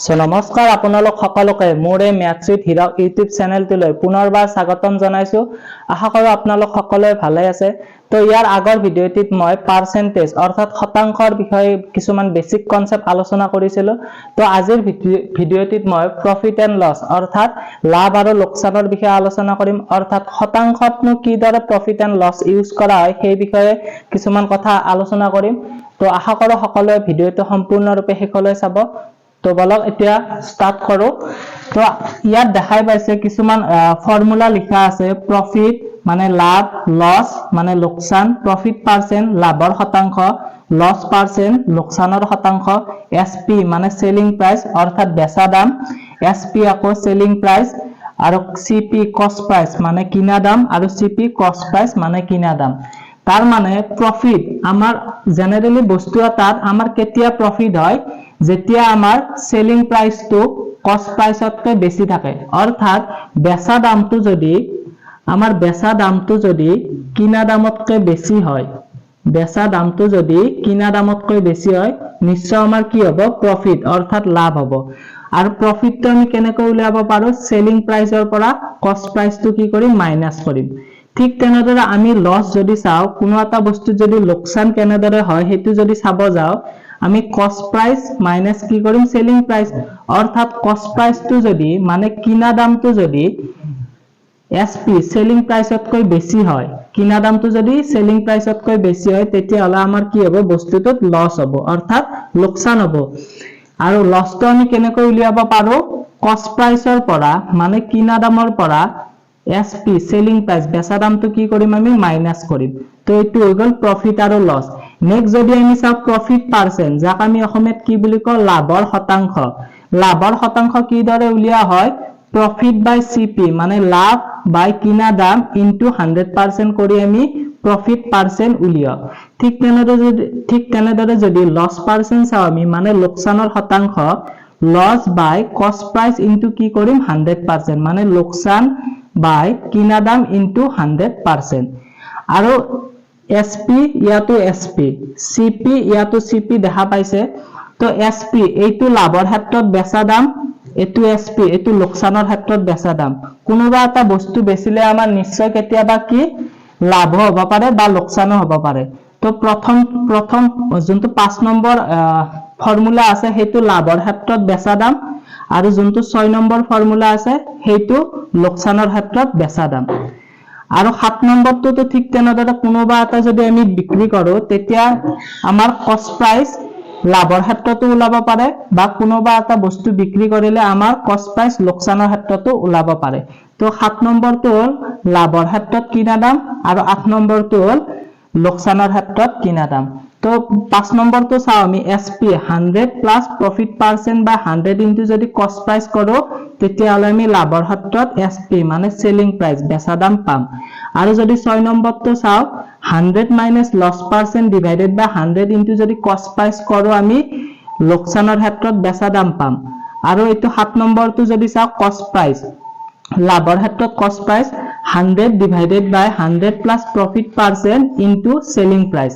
নমস্কাৰ আপোনালোক সকলোকে মোৰ এই ম্যাথছ উইথ হিৰক ইউটিউব চেনেলটোলৈ পুনৰবাৰ স্বাগতম জনাইছো। আশা কৰো আপোনালোক সকলোৱে ভালে আছে। তো ইয়াৰ আগৰ ভিডিঅ'টিত মই পাৰ্চেন্টেজ অৰ্থাৎ শতাংশৰ বিষয়ে কিছুমান বেসিক কনসেপ্ট আলোচনা কৰিছিলো। তো আজিৰ ভিডিঅ'টিত মই প্ৰফিট এণ্ড লছ অৰ্থাৎ লাভ আৰু লোকচানৰ বিষয়ে আলোচনা কৰিম। অৰ্থাৎ শতাংশতনো কিদৰে প্ৰফিট এণ্ড লছ ইউজ কৰা হয় সেই বিষয়ে কিছুমান কথা আলোচনা কৰিম। তো আশা কৰো সকলোৱে ভিডিঅ'টো সম্পূৰ্ণৰূপে শেষলৈ চাব। তো বলক এতিয়া স্টার্ট করো। তো ইয়াত দেখাই পাইছে কিছুমান ফর্মুলা লিখা আছে। প্রফিট মানে লাভ, লস মানে লোকসান, প্রফিট পার্সেন্ট লাভৰ শতাংশ, লস পাৰ্সেন্ট লোকসানৰ শতাংশ, এসপি মানে সেলিং প্ৰাইস অৰ্থাৎ বেচা দাম, এসপি আকৌ সেলিং প্ৰাইস আৰু সিপি কস্ট প্ৰাইস মানে কিনা দাম আৰু সিপি কস্ট প্ৰাইস মানে কিনা দাম। তাৰ মানে প্ৰফিট আমাৰ জেনাৰেলি বস্তু এটাত আমাৰ কেতিয়া প্ৰফিট হয় যেতিয়া আমাৰ সেলিং প্ৰাইসটো কস্ট প্ৰাইসতকৈ বেছি থাকে। অৰ্থাৎ বেচা দামটো যদি আমাৰ বেচা দামটো যদি কিনা দামতকৈ বেছি হয়, বেচা দামটো যদি কিনা দামতকৈ বেছি হয় নিশ্চয় আমাৰ কি হ'ব প্ৰফিট অৰ্থাৎ লাভ হ'ব। আৰু প্ৰফিটটো আমি কেনেকৈ উলিয়াব পাৰো সেলিং প্ৰাইসৰ পৰা কস্ট প্ৰাইসটো কি কৰিম মাইনাস কৰিম। ঠিক তেনেদৰে আমি লস যদি চাও কোনো এটা বস্তু যদি লোকসান কেনেদৰে হয় হেতু যদি চাব যাও আমি কস্ট প্ৰাইস মাইনাস কি কৰিম সেলিং প্রাইস। অর্থাৎ কস্ট প্রাইসটো যদি মানে কিনা দামটো যদি এসপি সেলিং প্রাইসতকৈ বেছি হয়, কিনা দামটো যদি সেলিং প্রাইসতকৈ বেছি হয় তেতিয়া হলে আমাৰ কি হ'ব বস্তুটোত লস হ'ব অৰ্থাৎ লোকসান হ'ব। আৰু লসটো আমি কেনেকৈ উলিয়াব পাৰো কস্ট প্ৰাইসৰ পৰা মানে কিনা দামৰ পৰা এসপি সেলিং প্ৰাইস বেচা দামটো কি কৰিম আমি মাইনাস কৰিম। তো এইটো হৈ গ'ল প্ৰফিট আৰু লস। নেক্সট যদি আমি চাও প্ৰফিট পাৰ্সেন্ট যাক আমি অসমীয়াত কি বুলি কওঁ লাভৰ শতাংশ। লাভৰ শতাংশ কিদৰে উলিয়া হয় প্ৰফিট বাই সিপি মানে লাভ বাই কিনা দাম ইনটু 100% কৰি আমি প্ৰফিট পাৰ্সেন্ট উলিয়াও। ঠিক তেনেদৰে যদি লস পাৰ্সেন্ট চাও আমি মানে লোকসানৰ শতাংশ লস বাই কস্ট প্ৰাইস ইনটু কি কৰিম 100% মানে লোকসান বাই কিনা দাম ইনটু 100%। আৰু এসপি ইয়াতো এসপি, সিপি ইয়াতো সিপি দেখা পাইছে। তো এসপি এইটো লাভৰ ক্ষেত্ৰত বেচা দাম, এইটো এসপি এইটো লোকসানৰ ক্ষেত্ৰত বেচা দাম। কোনোবা এটা বস্তু বেচিলে আমাৰ নিশ্চয় কেতিয়াবা কি লাভ হ'ব পাৰে বা লোকসানো হ'ব পাৰে। তো প্ৰথম যোনটো 5 নম্বৰ ফৰ্মুলা আছে সেইটো লাভৰ ক্ষেত্ৰত বেচা দাম আৰু যোনটো 6 নম্বৰ ফৰ্মুলা আছে সেইটো লোকসানৰ ক্ষেত্ৰত বেচা দাম। আৰু 7 নম্বৰটো ঠিক তেনেদৰে কোনোবা এটা যদি আমি বিক্ৰী কৰো তেতিয়া আমাৰ কস্ট প্ৰাইস লাভৰ ক্ষেত্ৰতো ওলাব পাৰে বা কোনোবা এটা বস্তু বিক্ৰী কৰিলে আমাৰ কস্ট প্ৰাইস লোকসানৰ ক্ষেত্ৰতো ওলাব পাৰে। তো 7 নম্বৰটো হ'ল লাভৰ ক্ষেত্ৰত কিনা দাম আৰু 8 নম্বৰটো হ'ল লোকসানৰ ক্ষেত্ৰত কিনা দাম। তো 5 নম্বৰটো চাও আমি এসপি 100 প্লাস প্ৰফিট পাৰ্সেন্ট বা 100 ইনটু যদি কস্ট প্ৰাইস কৰো তেতিয়া হলে আমি লাভৰ ক্ষেত্ৰত এসপি মানে সেলিং প্ৰাইস বেচা দাম পাম। আৰু যদি 6 নম্বৰটো চাও 100 minus loss per cent divided by 100 into যদি কস্ট প্ৰাইস কৰো আমি লোকসানৰ ক্ষেত্ৰত বেচা দাম পাম। আৰু এইটো 7 নম্বৰটো যদি চাও কস্ট প্ৰাইস লাভৰ ক্ষেত্ৰত কস্ট price 100 divided by 100 plus profit per cent into selling price.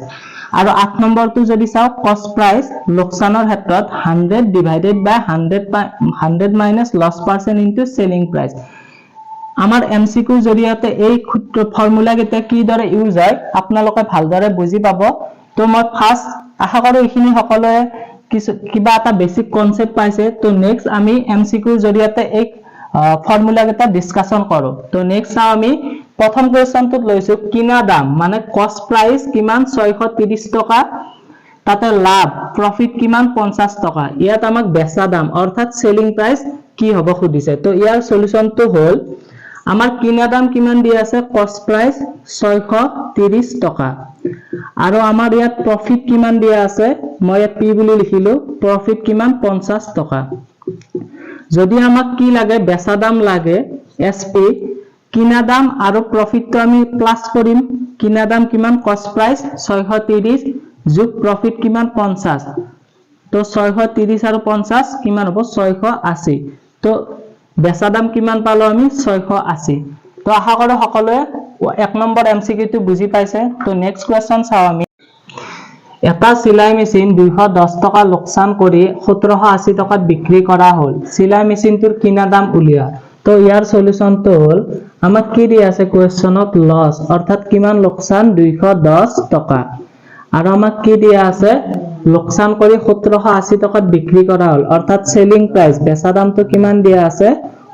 আৰু 8 নম্বৰটো যদি চাও কস্ট প্ৰাইস লোকসানৰ ক্ষেত্ৰত 100 divided by 100 minus loss percent into selling price. আমাৰ এমসিকিউৰ জৰিয়তে এই ফৰ্মুলা কেইটা কিদৰে ইউজ হয় আপোনালোকে ভালদৰে বুজি পাব। তো মই ফাৰ্স্ট আশা কৰো এইখিনি সকলোৱে কিবা এটা বেসিক কনসেপ্ট পাইছে। তো নেক্সট আমি এমসিকিউৰ জৰিয়তে এই ফৰ্মুলা কেইটা ডিসকাশন কৰো। তো নেক্সট চাও আমি প্ৰথম কোৱেশ্চনটোত লৈছো কিনা দাম মানে কস্ট প্রাইস কিমান 630 টকা, তাতে লাভ প্রফিট কিমান 50 টকা। ইয়াত আমাক বেচা দাম অর্থাৎ সেলিং প্রাইস কি হ'ব খুদিছে। তো ইয়াৰ সলিউশনটো হ'ল আমাৰ কিনা দাম কিমান দিয়া আছে কস্ট প্ৰাইস 630 টকা আৰু আমাৰ ইয়াত প্রফিট কিমান দিয়া আছে মই ইয়াত পি বুলি লিখিলো প্রফিট কিমান 50 টকা। যদি আমাক কি লাগে বেচা দাম লাগে এসপি, কিনা দাম আৰু প্ৰফিটটো আমি প্লাস কৰিম। কিনা দাম কিমান কস্ট প্ৰাইস 630 যোগ প্ৰফিট কিমান 50। তো 630 আৰু 50 কিমান হ'ব 680। তো বেচা দাম কিমান পালো আমি 680। তো আশা কৰো সকলোৱে 1 নম্বৰ এমসিকিউটো বুজি পাইছে। তো নেক্সট কোৱেশ্চন চাও আমি। এটা চিলাই মেচিন 210 টকা লোকসান কৰি 1780 টকাত বিক্ৰী কৰা হ'ল। চিলাই মেচিনটোৰ কিনা দাম উলিওৱা। তো ইয়াৰ সলিউশনটো হ'ল আমাক কি দিয়া আছে কোৱেশ্চনত লস অৰ্থাৎ কিমান লোকসান 210 টকা আৰু আমাক কি দিয়া আছে লোকসান কৰি 1780 টকাত বিক্ৰী কৰা হ'ল অৰ্থাৎ সেলিং প্ৰাইস বেচা দামটো কিমান দিয়া আছে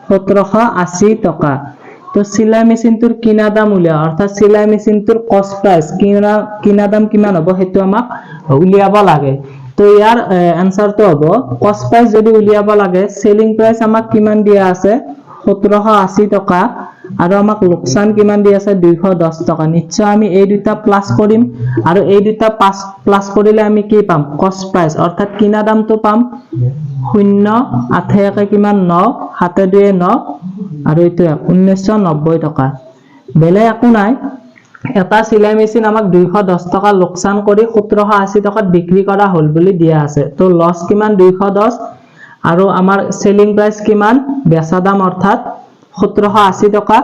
1780 টকা। তো চিলাই মেচিনটোৰ কিনা দাম উলিওৱা অৰ্থাৎ চিলাই মেচিনটোৰ কস্ট প্ৰাইস কিনা দাম কিমান হ'ব হেতু আমাক উলিয়াব লাগে। তো ইয়াৰ আনসাৰটো হ'ব কস্ট প্ৰাইস যদি উলিয়াব লাগে সেলিং প্ৰাইস আমাক কিমান দিয়া আছে 1780 টকা আৰু আমাক লোকসান কিমান দিয়া আছে 210 টকা। নিশ্চয় আমি এই দুটা প্লাস কৰিম আৰু এই দুটা প্লাস কৰিলে আমি কি পাম কস্ট প্ৰাইস অৰ্থাৎ কিনা দামটো পাম 0 8 কিমান 9 7 2 9 আৰু এইটো 1990 টকা। বেলেগ একো নাই এটা চিলাই মেচিন আমাক 210 টকা লোকসান কৰি 1780 টকাত বিক্ৰী কৰা হ'ল বুলি দিয়া আছে। তো লস কিমান 210 আৰু আমাৰ সেলিং প্ৰাইস কিমান বেচা দাম অৰ্থাৎ 1780 টকা।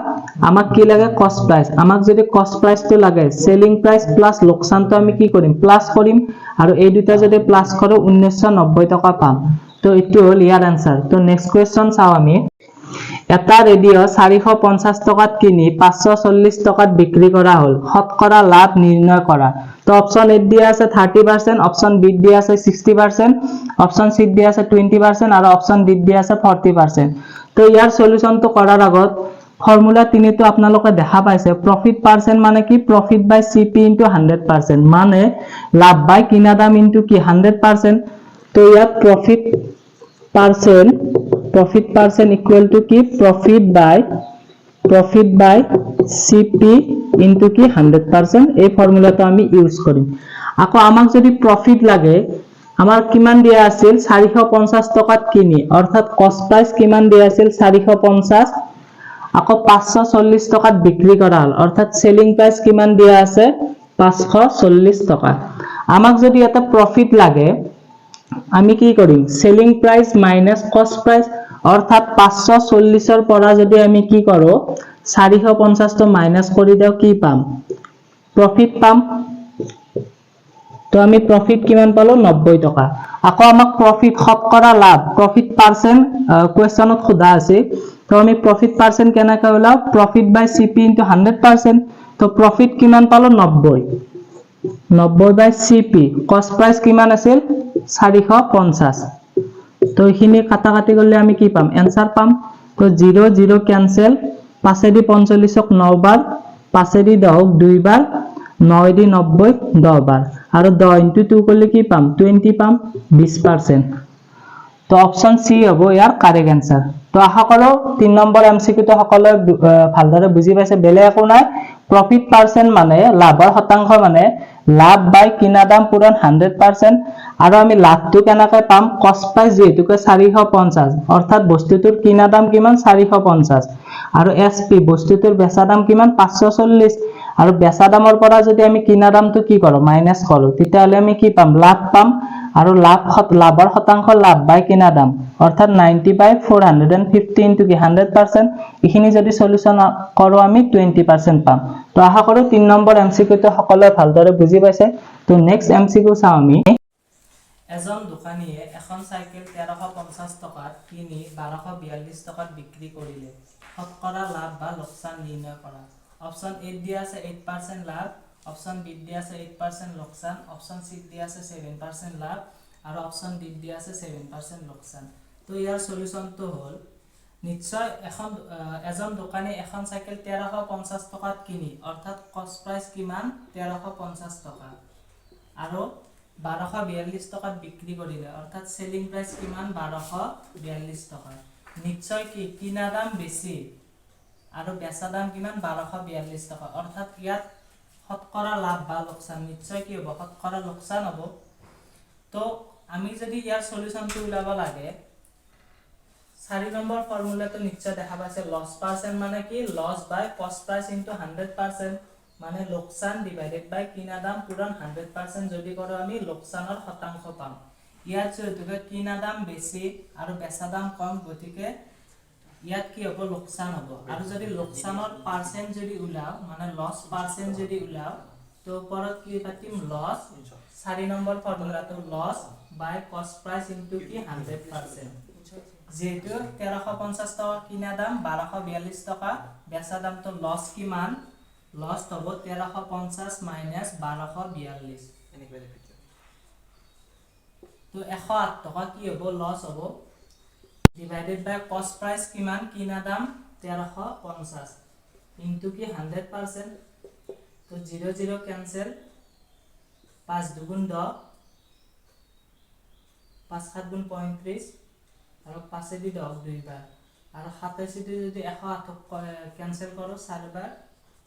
আমাক কি লাগে কস্ট প্ৰাইস আমাক যদি কস্ট প্ৰাইসটো লাগে সেলিং প্ৰাইস প্লাস লোকসানটো আমি কি কৰিম প্লাস কৰিম আৰু এই দুটা যদি প্লাস কৰো 1990 টকা পাম। তো এটো হল ইয়াৰ আনসাৰ। তো নেক্সট কোৱেশ্চন চাও আমি এটা ৰেডিঅ 450 টকাত কিনি 540 টকাত বিক্ৰী কৰা হ'ল শতকৰা লাভ নিৰ্ণয় কৰা। তো অপশন এ দিয়া আছে 30%, অপশন বি দিয়া আছে 60%, অপশন সি দিয়া আছে 20% আৰু অপশন ডি দিয়া আছে 40%। তো ইয়াৰ সলিউশনটো কৰাৰ আগত ফৰ্মুলা 3 তো আপোনালোকে দেখা পাইছে প্ৰফিট পাৰ্সেন্ট মানে কি প্ৰফিট বাই সিপি ইনটু 100% মানে লাভ বাই কিনা দাম ইনটু কি 100%। তো ইয়াত প্রফিট পার্সেন্ট ইকুয়াল টু কি প্রফিট বাই সিপি ইনটু কি 100%। এই ফর্মুলাটো আমি ইউজ কৰিম। আকৌ আমাক যদি প্ৰফিট লাগে আমাৰ কিমান দিয়া আছিল 450 টকাত কিনি অৰ্থাৎ কস্ট প্ৰাইস কিমান দিয়া আছিল 450 আকৌ 540 টকাত বিক্ৰী কৰা হ'ল অৰ্থাৎ সেলিং প্ৰাইস কিমান দিয়া আছে 540 টকা। আমাক যদি এটা প্ৰফিট লাগে আমি কি কৰিম সেলিং প্ৰাইস মাইনাস কস্ট প্ৰাইস অৰ্থাৎ 540 ৰ পৰা যদি আমি কি কৰো 450 টো মাইনাস কৰি দাও কি পাম প্ৰফিট পাম। তো আমি প্ৰফিট কিমান পালো 90 টকা। আকৌ আমাক প্ৰফিট শতকৰা লাভ প্ৰফিট পাৰ্সেন্ট কোৱেশ্চনত খোদা আছে। তো আমি প্রফিট পার্সেন্ট কেনেকৈ ওলাও প্রফিট বাই সিপি ইনটু 100%। তো প্রফিট কিমান পালো 90 বাই সিপি কস্ট প্ৰাইস কিমান আছিল 450। তো এইখিনি কাটাকাটি করলে আমি কি পাম आंसर পাম। তো 0 0 ক্যান্সেল 5 দি 45ক 9 বার 5 দি 10ক 2 বার 9 দি 90 10 বার আৰু 10 ইনটু 2 করলে কি পাম 20 পাম 20%। তো অপশন সি হ'ব ইয়াৰ কাৰেক্ট आंसर। তো আশা কৰো 3 নম্বৰ এমসিকিউ তো সকলোৱে ভালদৰে বুজি পাইছে। বেলেগ একো নাই প্ৰফিট পাৰ্সেন্ট মানে লাভৰ শতাংশ মানে লাভ বাই কিনা দাম পূৰণ 100% আৰু আমি লাভটো কেনেকৈ পাম কস্ট প্ৰাইস যেহেতুকে 450 অৰ্থাৎ বস্তুটোৰ কিনা দাম কিমান 450 আৰু এসপি বস্তুটোৰ বেচা দাম কিমান 540 আৰু বেচা দামৰ পৰা যদি আমি কিনা দামটো কি কৰো মাইনাস কৰো তেতিয়াহলে আমি কি পাম লাভ পাম আৰু লাভৰ শতাংশ লাভ বাই কিনা দাম অৰ্থাৎ 90 বাই 450 ইনটু কি 100%। এইখিনি যদি সলিউশন কৰো আমি 20% পাম। তো আশা কৰো 3 নম্বৰ এমসিকিউ তো সকলোৱে ভালদৰে বুজি পাইছে। তো নেক্সট এমসিকিউ চাও আমি এজন দোকানীয়ে এখন সাইকেল 1350 টকাত কিনি 1242 টকাত বিক্ৰী কৰিলে শতকৰা লাভ বা লোকসান নিৰ্ণয় কৰা। অপশন এ দিয়া আছে 8% লাভ, অপশন বি দিয়া আছে 8% লোকসান, অপশন সি দিয়া আছে 7% লাভ আৰু অপশন ডি দিয়া আছে 7% লোকসান। তো ইয়াৰ সলিউশনটো হ'ল নিশ্চয় এজন দোকানী এখন সাইকেল 1350 টকাত কিনি অৰ্থাৎ কস্ট প্ৰাইস কিমান 1350 টকা আৰু 1242 টকাত বিক্ৰী কৰিলে অৰ্থাৎ সেলিং প্ৰাইস কিমান 1242 টকা। নিশ্চয় কি কিনা দাম বেছি আৰু বেচা দাম কিমান 1242 টকা অৰ্থাৎ ইয়াত শতকৰা লাভ বা লোকসান নিশ্চয় কি হ'ব শতকৰা লোকসান হ'ব। তো আমি যদি ইয়াৰ সলিউশনটো উলাব লাগে 4 নম্বৰ ফৰ্মুলাটো নিশ্চয় দেখা পাইছে লস পার্সেন্ট মানে কি লস বাই কস্ট প্রাইস ইনটু 100% মানে লোকসান ডিভাইডেড বাই কিনা দাম পূরণ 100% যদি করো আমি লোকসানৰ শতাংশ পাম। ইয়াত যেহেতুকে কিনা দাম বেছি আৰু বেচা দাম কম গতিকে ইয়াত কি হ'ব লোকসান হ'ব আৰু যদি লোকসানৰ পাৰ্সেন্ট যদি উলাও মানে লস পাৰ্সেন্ট যদি উলাও তো তো ওপৰত কি পাতিম লস 4 নম্বৰ ফৰ্মুলাটো লস বাই কস্ট প্ৰাইস ইনটু কি 100% যেহেতু 1350 টাকা কিনা দাম 1242 টাকা বেচা দামটো লস কিমান লস হ'ব 1350 মাইনাস 1242 তো 108 টাকা কি হ'ব লস হ'ব ডিভাইডেড বাই কস্ট প্ৰাইস কিমান কিনা দাম 1350 ইনটু কি 100% তো 0 0 ক্যান্সেল 5 দুগুণ 10 5 7 গুণ 35 আৰু 5 এ দি 10 দুইবাৰ আৰু 27 দি যদি 108 ক্যান্সেল কৰো 4 বাৰ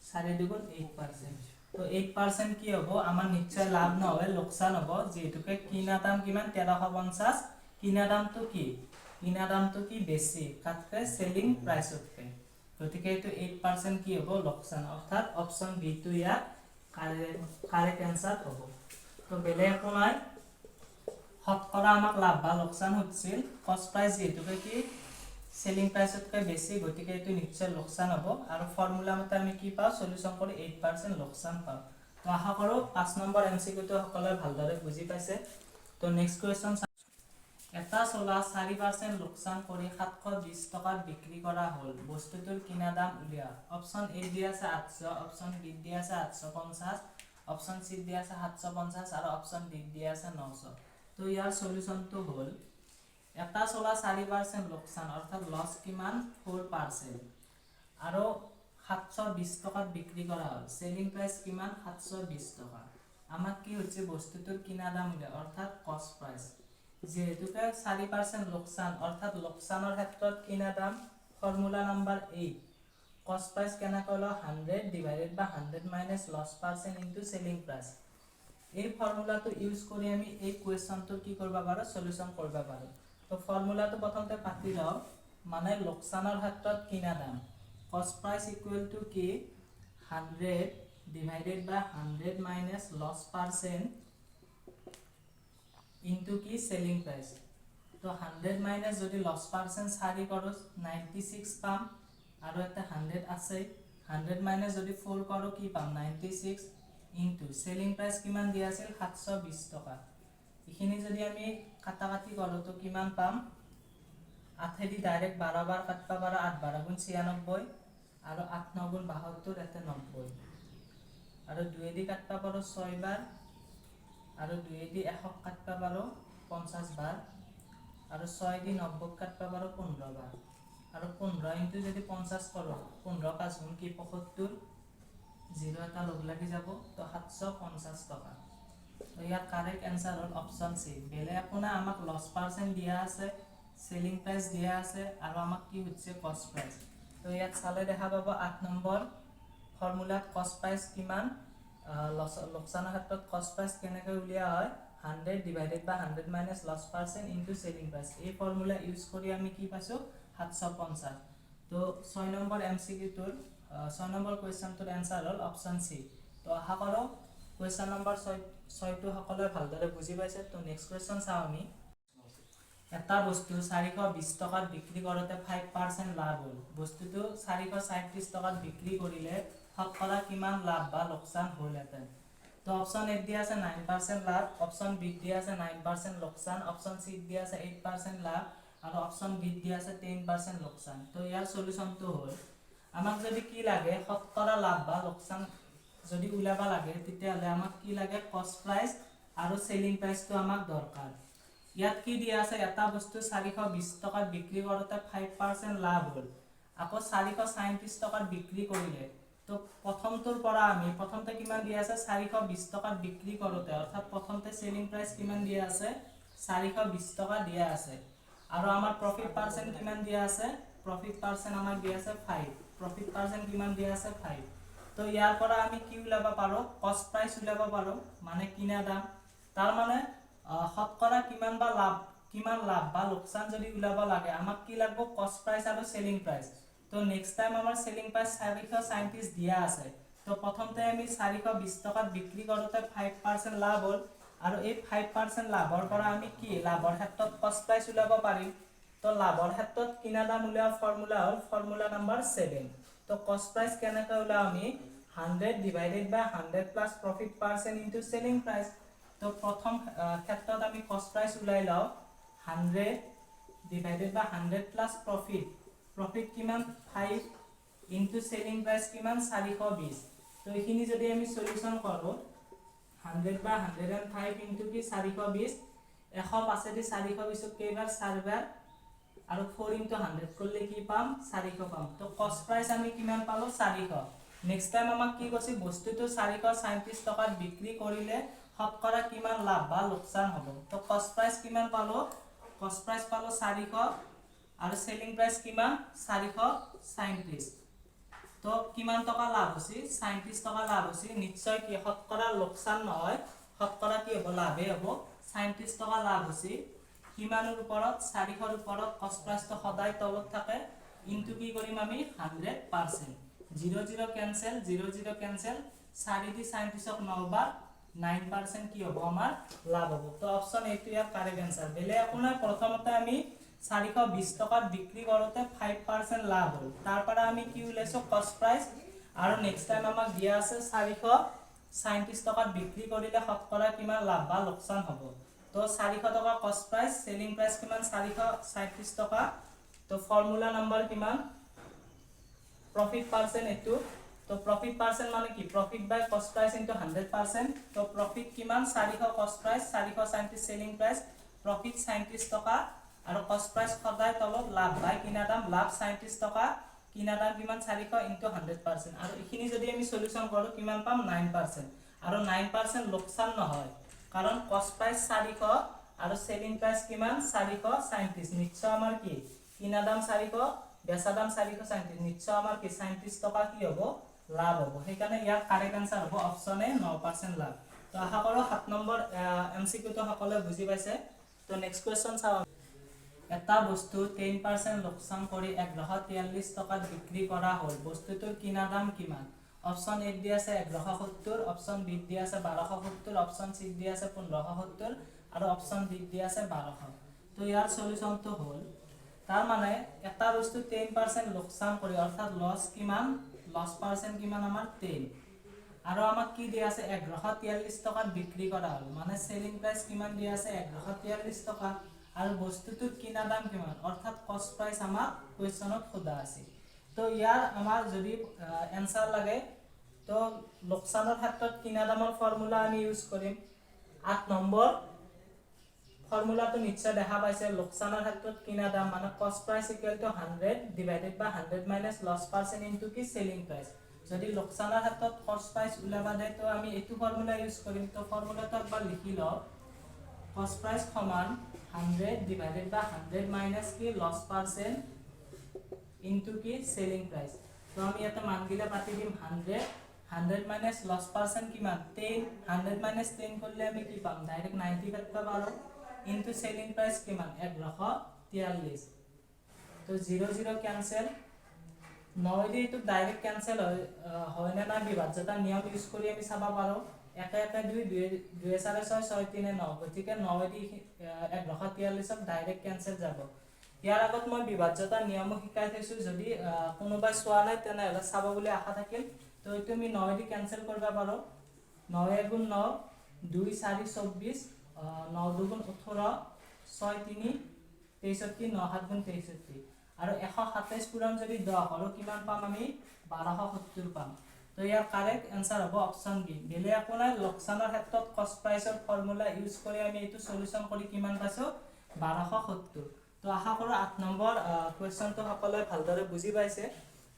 4 দুগুণ 8% তো 8% কি হ'ব আমাৰ নিশ্চয় লাভ নহয় লোকসান হ'ব যেহেতুকে কিনা দাম কিমান 1350 কিনা দামটো কি বেছি কাটকে সেলিং প্রাইসতকে গতিকে এটো 8% কি হ'ব লোকসান অর্থাৎ অপশন বি টু ইয়াত কারেক্ট आंसर হ'ব তো বেলে একো নাই শতকৰা আমাক লাভ বা লোকসান হৈছিল কস্ট প্রাইস যেহেতুকে কি সেলিং প্রাইসতকে বেছি গতিকে এটো নিশ্চয় লোকসান হ'ব আৰু ফৰ্মুলা মতে আমি কি পাও সলিউশন কৰি 8% লোকসান পাও তো আশা কৰো 5 নম্বৰ এমসিকিউ তো সকলে ভালদৰে বুজি পাইছে তো নেক্সট কোৱেশ্চন এটা চলা 4% লোকসান কৰি 720 টকাত বিক্ৰী কৰা হল বস্তুটোৰ কিনা দাম উলিয়া অপচন এ দিয়া আছে 800 অপচন বি দিয়া আছে 850 অপচন সি দিয়া আছে 750 আৰু অপচন ডি দিয়া আছে 900 তো ইয়াৰ সলিউশনটো হল এটা চলা 4% লোকসান অৰ্থাৎ লস কিমান 4% আৰু 720 টকাত বিক্ৰী কৰা হল সেলিং প্ৰাইস কিমান 720 টকা আমাক কি হচ্ছে বস্তুটোৰ কিনা দাম উলিয়া অৰ্থাৎ কস্ট প্ৰাইস যেহেতুকে 4% লোকসান অৰ্থাৎ লোকসানৰ ক্ষেত্ৰত কিনা দাম ফর্মুলা নাম্বার 8 কস্ট প্রাইস কেনে কলো 100 divided by 100 minus loss percent into selling price এই ফর্মুলাটো ইউজ কৰি আমি এই কোৱেশ্চনটো কি কৰবা পাৰো সলিউশন কৰবা পাৰো তো ফৰ্মুলাটো প্ৰথমতে পাতি লও মানে লোকসানৰ ক্ষেত্ৰত কিনা দাম কস্ট প্রাইস ইকুয়াল টু কি 100 divided by 100 minus loss percent into কি সেলিং প্রাইস তো 100 মাইনাস যদি লস পারসেন্ট 4 করো 96 পাম আৰু এটা 100 আছে 100 মাইনাস যদি 4 করো কি পাম 96 into সেলিং প্রাইস কিমান দিয়া আছিল 720 টকা এখিনি যদি আমি কাটাকাটি করো তো কিমান পাম 8 দি ডাইরেক্ট 12 বাৰ কাটবা পাৰা 8 12 গুণ 96 আৰু 8 9 গুণ 72 এতে 90 আৰু 2 দি কাটবা পাৰো 6 বাৰ আৰু 2 দি 100 কাটবা পাৰো 50 বাৰ আৰু 6 দি 90 কাটবা পাৰো 15 বাৰ আৰু 15 ইনটু যদি 50 করো 15 5 গুণ কি 75 0 এটা লগ লাগি যাব তো 750 টাকা তো ইয়াৰ কাৰেক্ট आंसर হল অপশন সি বেলে আপনা আমাক লস পাৰসেন্ট দিয়া আছে সেলিং প্ৰাইস দিয়া আছে আৰু আমাক কি হচ্ছে কস্ট প্ৰাইস তো ইয়াত চালে দেখা পাবো 8 নম্বৰ ফৰ্মুলাত কস্ট প্ৰাইস কিমান লোকসানৰ ক্ষেত্ৰত কস্ট প্রাইস কেনেকৈ উলিয়া হয় 100 divided by 100 minus loss percent into selling price এই ফর্মুলা ইউজ কৰি আমি কি পাইছো 750 তো 6 নম্বৰ এমসিকিউটোৰ 6 নম্বৰ কোৱেশ্চনটোৰ आंसर হল অপশন সি তো আশা কৰো কোৱেশ্চন নম্বৰ 6 টো সকলে ভালদৰে বুজি পাইছে তো নেক্সট কোৱেশ্চন চাও আমি এটা বস্তু 420 টকাত বিক্ৰী কৰোতে 5% লাভ হল বস্তুটো 437 টকাত বিক্ৰী কৰিলে শতকৰা কিমান লাভ বা লোকসান হলহেতেন তো অপশন এ দিয়া আছে 9% লাভ অপশন বি দিয়া আছে 9% লোকসান অপশন সি দিয়া আছে 8% লাভ আৰু অপশন ডি দিয়া আছে 10% লোকসান তো ইয়াৰ সলিউশনটো হল আমাক যদি কি লাগে শতকৰা লাভ বা লোকসান যদি উলাবা লাগে তেতিয়া হলে আমাক কি লাগে কস্ট প্রাইস আৰু সেলিং প্ৰাইসটো আমাক দৰকাৰ ইয়াত কি দিয়া আছে এটা বস্তু 420 টকাত বিক্ৰী কৰোতে 5% লাভ হল আকৌ 437 টকাত বিক্ৰী কৰিলে তো প্ৰথমটোৰ পৰা আমি প্ৰথমতে কিমান দিয়া আছে 420 টকাত বিক্ৰী কৰোতে অৰ্থাৎ প্ৰথমতে সেলিং প্ৰাইস কিমান দিয়া আছে 420 টকা দিয়া আছে আৰু আমাৰ প্ৰফিট পাৰসেন্ট কিমান দিয়া আছে প্ৰফিট পাৰসেন্ট আমাক দিয়া আছে 5 প্ৰফিট পাৰসেন্ট কিমান দিয়া আছে 5 তো ইয়াৰ পৰা আমি কি উলাবা পাৰো কস্ট প্ৰাইস উলাবা পাৰো মানে কিনা দাম তাৰ মানে শতকৰা কিমান লাভ বা লোকসান যদি উলাবা লাগে আমাক কি লাগব কস্ট প্রাইস আৰু সেলিং প্ৰাইস তো নেক্সট টাইম আমাৰ সেলিং প্ৰাইস 437 দিয়া আছে তো প্ৰথমতে আমি 420 টকাত বিক্ৰী কৰোতে 5% লাভ হল আৰু এই 5% লাভৰ পৰা আমি কি লাভৰ ক্ষেত্ৰত কস্ট প্ৰাইস উলাব পাৰিম তো লাভৰ ক্ষেত্ৰত কিনা দাম উলিওৱা ফৰ্মুলা হল ফৰ্মুলা নাম্বাৰ 7 তো কস্ট প্রাইস কেনেকৈ উলাও আমি 100 divided by 100 plus profit percent into selling price. তো প্রথম ক্ষেত্ৰত আমি cost price উলাই লাও 100 divided by 100 plus profit কিমান 5 into selling price কিমান 420 তো এইখিনি যদি আমি সলিউশন কৰো 100 by 105 into কি 420 105 এদি 420 কেইবাৰ 4 বাৰ আৰু 4 into 100 করলে কি পাম 400 পাম তো কস্ট প্রাইস আমি কিমান পালো 400 নেক্সট টাইম আমাক কি কৈছে বস্তুটো 437 টাকাত বিক্রি কৰিলে শতকৰা কিমান লাভ বা লোকসান হ'ব তো কস্ট প্ৰাইস কিমান পালো কস্ট প্ৰাইস পালো 400 আৰু সেলিং প্রাইস কিমান 437 তো কিমান টাকা লাভ হৈছে 37 টাকা লাভ হৈছে নিশ্চয় কি শতকৰা লোকসান নহয় শতকৰা কি হ'ব লাভে হ'ব 37 টাকা লাভ হৈছে কিমানৰ ওপৰত 400 ৰ ওপৰত কস্ট প্ৰাইসটো সদায় তলত থাকে ইনটু কি কৰিম আমি 100% 00 ক্যান্সেল 00 ক্যান্সেল 4 দি 37ক 9 বাৰ 9% কি হ'ব আমাৰ লাভ হ'ব তো অপচন এ টো ইয়াৰ কাৰেক্ট आंसर বেলে আপোনাৰ প্ৰথমতে আমি 420 টাকাত বিক্ৰি কৰোতে 5% লাভ হ'ল তাৰ পৰা আমি কি উলাইছো কস্ট প্ৰাইস আৰু নেক্সট টাইম আমাক দিয়া আছে 437 টাকাত বিক্ৰি কৰিলে শতকৰা কিমান লাভ বা লোকসান হ'ব তো 400 টাকা কস্ট প্রাইস সেলিং প্রাইস কিমান 437 টাকা তো ফর্মুলা নাম্বার কিমান প্রফিট পার্সেন্ট এটো তো প্রফিট পার্সেন্ট মানে কি প্রফিট বাই কস্ট প্রাইস ইনটু 100% তো প্রফিট কিমান 400 কস্ট প্রাইস 437 সেলিং প্রাইস প্রফিট 37 টাকা আৰু কস্ট প্রাইস সদায় তলত লাভ বাই কিনা দাম লাভ 37 টাকা কিনা দাম কিমান 400 ইনটু 100% আৰু এখিনি যদি আমি সলিউশন কৰো কিমান পাম 9% আৰু 9% লোকসান নহয় কাৰণ কস্ট প্ৰাইস 400 আৰু সেলিং প্ৰাইস কিমান 437 নিশ্চয় আমাৰ কি কিনা দাম 400 বেচা দাম 437 নিশ্চয় আমাৰ কি 37 টাকা কি হ'ব লাভ হ'ব সেইকাৰণে ইয়াৰ কাৰেক্ট आंसर হ'ব অপচন এ 9% লাভ তো আশা কৰো 7 নম্বৰ এমসিকিউ তো সকলে বুজি পাইছে তো নেক্সট কোৱেশ্চন চাও এটা বস্তু 10% লোকসান কৰি 143 টাকাত বিক্ৰি কৰা হ'ল বস্তুটোৰ কিনা দাম কিমান অপশন এ দিয়া আছে 1170 অপশন বি দিয়া আছে 1270 অপশন সি দিয়া আছে 1570 আৰু অপশন ডি দিয়া আছে 1200 তো ইয়াৰ সলিউশন তো হ'ল তাৰ মানে এটা বস্তু 10% লোকসান কৰি অৰ্থাৎ লস কিমান লস পাৰ্সেন্ট কিমান আমাৰ 10 আৰু আমাক কি দিয়া আছে 143 টাকাত বিক্ৰি কৰা হ'ল মানে সেলিং প্ৰাইস কিমান দিয়া আছে 143 টাকা আৰু বস্তুটোৰ কিনা দাম কিমান অৰ্থাৎ কস্ট প্ৰাইস আমাক কোৱেশ্চনত খোদা আছে তো ইয়াৰ আমাৰ যদি आंसर লাগে তো লোকসানৰ ক্ষেত্ৰত কিনা দামৰ ফৰ্মুলা আমি ইউজ কৰিম 8 নম্বৰ ফৰ্মুলাটো নিশ্চয় দেখা পাইছে লোকসানৰ ক্ষেত্ৰত কিনা দাম মানে cost price equal to 100 divided by 100 minus loss percent into কি সেলিং প্রাইস যদি লোকসানৰ ক্ষেত্ৰত কস্ট প্ৰাইস উলাবা দে তো আমি এটো ফৰ্মুলা ইউজ কৰিম তো ফৰ্মুলাটো একবাৰ লিখি লও কস্ট প্রাইস সমান 100 ডিভাইডেড বাই 100 মাইনাস কি লস পার্সেন্ট ইনটু কি সেলিং প্রাইস তো আমি এটা মান গিলা পাতি দিম 100 মাইনাস লস পার্সেন্ট কিমান 10 100 মাইনাস 10 করলে আমি কি পাম ডাইরেক্ট 90 কাটবা পারো into selling price কিমান 143 তো 00 ক্যান্সেল 9 দি তো ডাইরেক্ট ক্যান্সেল হয় না বিভাজ্যতা নিয়ম ইউজ কৰি আমি চাবা পাৰো 1 1 2 2 4 6 6 3 9 গতিকে 9 দি 143 ক ডাইরেক্ট ক্যান্সেল যাব ইয়াৰ আগত মই বিভাজ্যতা নিয়ম শিকাই থৈছো যদি কোনোবাই চোৱা নাই তেনেহলে চাব বুলি আশা থাকিল তো তুমি 9 দি ক্যান্সেল কৰিবা পাৰো 9 গুণ 9 2 4 24 9 দুগুণ 18 6 3 63 9 7 গুণ 63 আৰু 127 পূৰণ যদি 10 কৰো কিমান পাম আমি 1270 পাম তো ইয়াৰ কাৰেক্ট आंसर হ'ব অপচন বি বেলে আপোনাৰ লোকসানৰ ক্ষেত্ৰত কস্ট প্ৰাইসৰ ফৰ্মুলা ইউজ কৰি আমি এটো সলিউশন কৰি কিমান পাইছো 1270 তো আশা কৰো 8 নম্বৰ কোৱেশ্চনটো সকলোৱে ভালদৰে বুজি পাইছে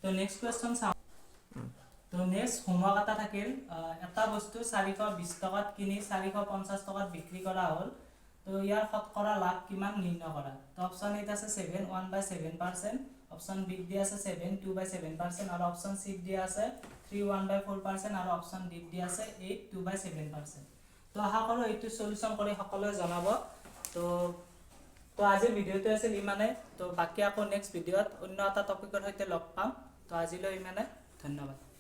তো নেক্সট কোৱেশ্চন চাও তো নেক্সট হোমৱৰ্ক এটা থাকিল এটা বস্তু 420 টাকাত কিনি 450 টাকাত বিক্ৰি কৰা হ'ল তো ইয়াৰ শতকৰা লাভ কিমান নিৰ্ণয় কৰা তো অপচন এ আছে 7 1/7% অপচন বি দি আছে 7 2/7% আৰু অপচন সি দি আছে 3 1/4% আৰু অপচন ডি দি আছে 8 2/7% তো আশা কৰো এইটো সলিউশন কৰি সকলোৱে জনাব তো আজিৰ ভিডিওটো আছিল ইমানে তো বাকি আকৌ নেক্সট ভিডিওত অন্য এটা টপিকৰ সৈতে লগ পাম তো আজিলৈ ইমানে ধন্যবাদ